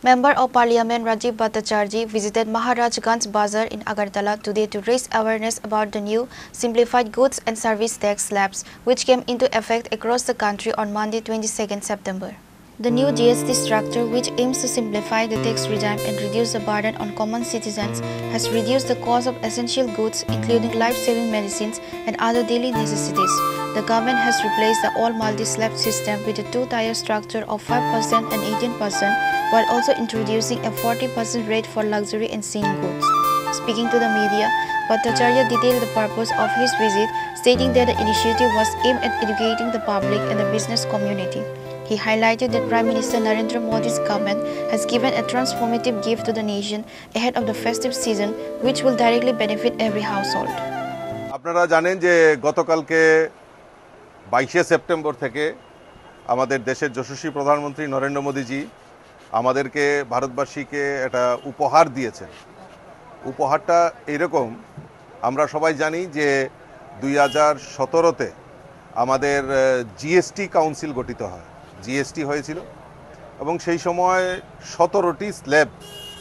Member of Parliament Rajiv Bhattacharjee visited Maharajganj Bazar in Agartala today to raise awareness about the new simplified goods and service tax slabs which came into effect across the country on Monday 22nd September. The new GST structure, which aims to simplify the tax regime and reduce the burden on common citizens, has reduced the cost of essential goods including life-saving medicines and other daily necessities. The government has replaced the old multi-slab system with a two-tier structure of 5% and 18%, while also introducing a 40% rate for luxury and scenic goods. Speaking to the media, Bhattacharya detailed the purpose of his visit, stating that the initiative was aimed at educating the public and the business community. He highlighted that Prime Minister Narendra Modi's government has given a transformative gift to the nation ahead of the festive season, which will directly benefit every household. আপনারা জানেন যে গতকালকে 22 September থেকে আমাদের দেশের যশস্বী প্রধানমন্ত্রী নরেন্দ্র মোদীজি আমাদেরকে ভারতবাসীকে একটা উপহার দিয়েছেন। উপহারটা এরকম, আমরা সবাই জানি যে 2017তে আমাদের জিএসটি কাউন্সিল গঠিত হয়, জিএসটি হয়েছিল এবং সেই সময় 17টি স্ল্যাব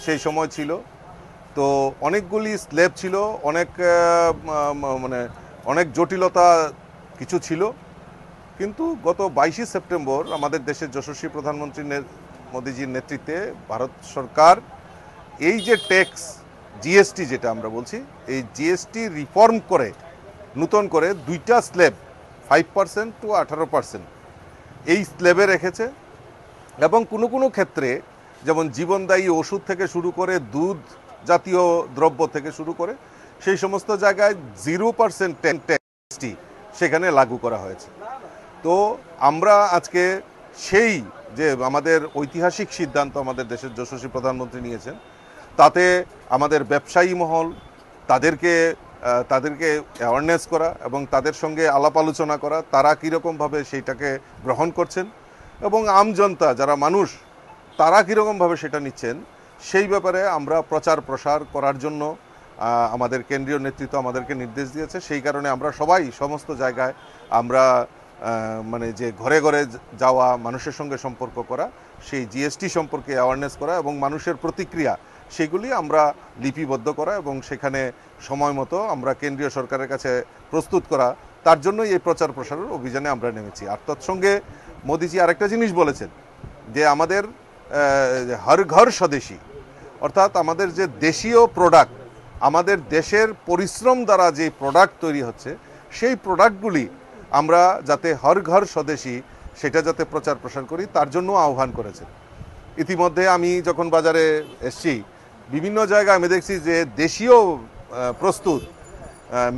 সেই সময় ছিল। তো অনেকগুলি স্ল্যাব ছিল, অনেক জটিলতা কিছু ছিল, কিন্তু গত 22 সেপ্টেম্বর আমাদের দেশের যশস্বী প্রধানমন্ত্রী মোদীজির নেতৃত্বে ভারত সরকার এই যে ট্যাক্স জিএসটি যেটা আমরা বলছি, এই জিএসটি রিফর্ম করে নতুন করে দুইটা স্ল্যাব 5% টু 18% এই স্ল্যাবে রেখেছে এবং কোনো ক্ষেত্রে যেমন জীবনদায়ী ওষুধ থেকে শুরু করে দুধ জাতীয় দ্রব্য থেকে শুরু করে সেই সমস্ত জায়গায় 0% ট্যাক্সটি সেখানে লাগু করা হয়েছে। তো আমরা আজকে সেই যে আমাদের ঐতিহাসিক সিদ্ধান্ত আমাদের দেশের যশস্বী প্রধানমন্ত্রী নিয়েছেন, তাতে আমাদের ব্যবসায়ী মহল তাদেরকে অ্যাওয়ারনেস করা এবং তাদের সঙ্গে আলাপ আলোচনা করা, তারা কীরকমভাবে সেইটাকে গ্রহণ করছেন এবং আমজনতা যারা মানুষ তারা কীরকমভাবে সেটা নিচ্ছেন, সেই ব্যাপারে আমরা প্রচার প্রসার করার জন্য আমাদের কেন্দ্রীয় নেতৃত্ব আমাদেরকে নির্দেশ দিয়েছে। সেই কারণে আমরা সবাই সমস্ত জায়গায় আমরা যে ঘরে ঘরে যাওয়া, মানুষের সঙ্গে সম্পর্ক করা, সেই জিএসটি সম্পর্কে অ্যাওয়ারনেস করা এবং মানুষের প্রতিক্রিয়া সেগুলি আমরা লিপিবদ্ধ করা এবং সেখানে সময় মতো আমরা কেন্দ্রীয় সরকারের কাছে প্রস্তুত করা, তার জন্যই এই প্রচার প্রসারের অভিযানে আমরা নেমেছি। আর তৎসঙ্গে মোদিজি আরেকটা জিনিস বলেছেন যে আমাদের হর ঘর স্বদেশী, অর্থাৎ আমাদের যে দেশীয় প্রোডাক্ট, আমাদের দেশের পরিশ্রম দ্বারা যে প্রোডাক্ট তৈরি হচ্ছে, সেই প্রোডাক্টগুলি আমরা যাতে হর ঘর স্বদেশী সেটা যাতে প্রচার প্রসার করি, তার জন্য আহ্বান করেছেন। ইতিমধ্যে আমি যখন বাজারে এসছি, বিভিন্ন জায়গায় আমি দেখছি যে দেশীয় প্রস্তুত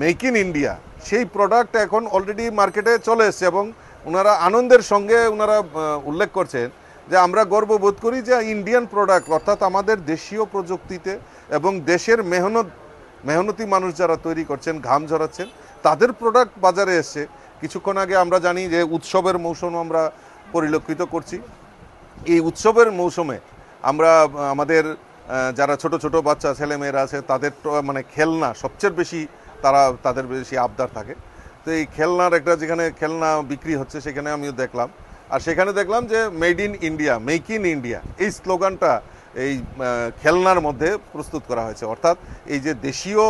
মেক ইন ইন্ডিয়া সেই প্রোডাক্ট এখন অলরেডি মার্কেটে চলে এসছে এবং ওনারা আনন্দের সঙ্গে ওনারা উল্লেখ করছেন যে আমরা গর্ববোধ করি যে ইন্ডিয়ান প্রোডাক্ট, অর্থাৎ আমাদের দেশীয় প্রযুক্তিতে এবং দেশের মেহনতি মানুষ যারা তৈরি করছেন, ঘাম ঝরাচ্ছেন, তাদের প্রোডাক্ট বাজারে এসছে। কিছুক্ষণ আগে আমরা জানি যে উৎসবের মৌসুম আমরা পরিলক্ষিত করছি। এই উৎসবের মৌসুমে আমরা আমাদের যারা ছোট ছোট বাচ্চা ছেলেমেয়েরা আছে তাদের খেলনা সবচেয়ে বেশি তাদের বেশি আবদার থাকে। তো এই খেলনার একটা যেখানে খেলনা বিক্রি হচ্ছে সেখানে আমিও দেখলাম, আর সেখানে দেখলাম যে made in India, make in India, এই স্লোগানটা এই খেলনার মধ্যে প্রস্তুত করা হয়েছে। অর্থাৎ এই যে দেশীয়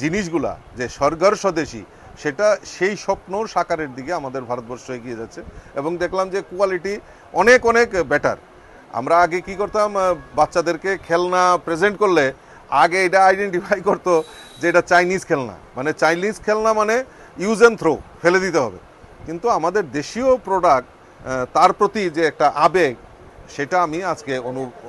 জিনিসগুলা যে স্বর্গর স্বদেশী, সেটা সেই স্বপ্ন সাকারের দিকে আমাদের ভারতবর্ষ এগিয়ে যাচ্ছে এবং দেখলাম যে কোয়ালিটি অনেক বেটার। আমরা আগে কি করতাম, বাচ্চাদেরকে খেলনা প্রেজেন্ট করলে আগে এটা আইডেন্টিফাই করতো যে এটা চাইনিজ খেলনা, চাইনিজ খেলনা মানে ইউজ অ্যান্ড থ্রো, ফেলে দিতে হবে। কিন্তু আমাদের দেশীয় প্রোডাক্ট, তার প্রতি যে একটা আবেগ, সেটা আমি আজকে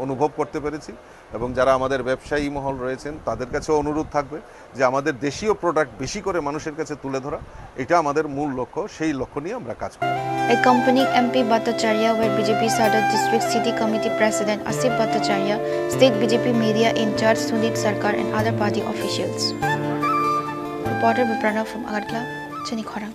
অনুভব করতে পেরেছি এবং যারা আমাদের ব্যবসায়ী মহল রয়েছেন তাদের কাছেও অনুরোধ থাকবে যে আমাদের দেশীয় প্রোডাক্ট বেশি করে মানুষের কাছে তুলে ধরা, এটা আমাদের মূল লক্ষ্য। সেই লক্ষ্য নিয়ে আমরা কাজ করি। Accompanying MP Bhattacharya were BJP Sadar District City Committee President Asif Bhattacharya, State BJP Media in charge Sunit Sarkar and other party officials. Reporter Pranav from Agartala, Chani Khorang.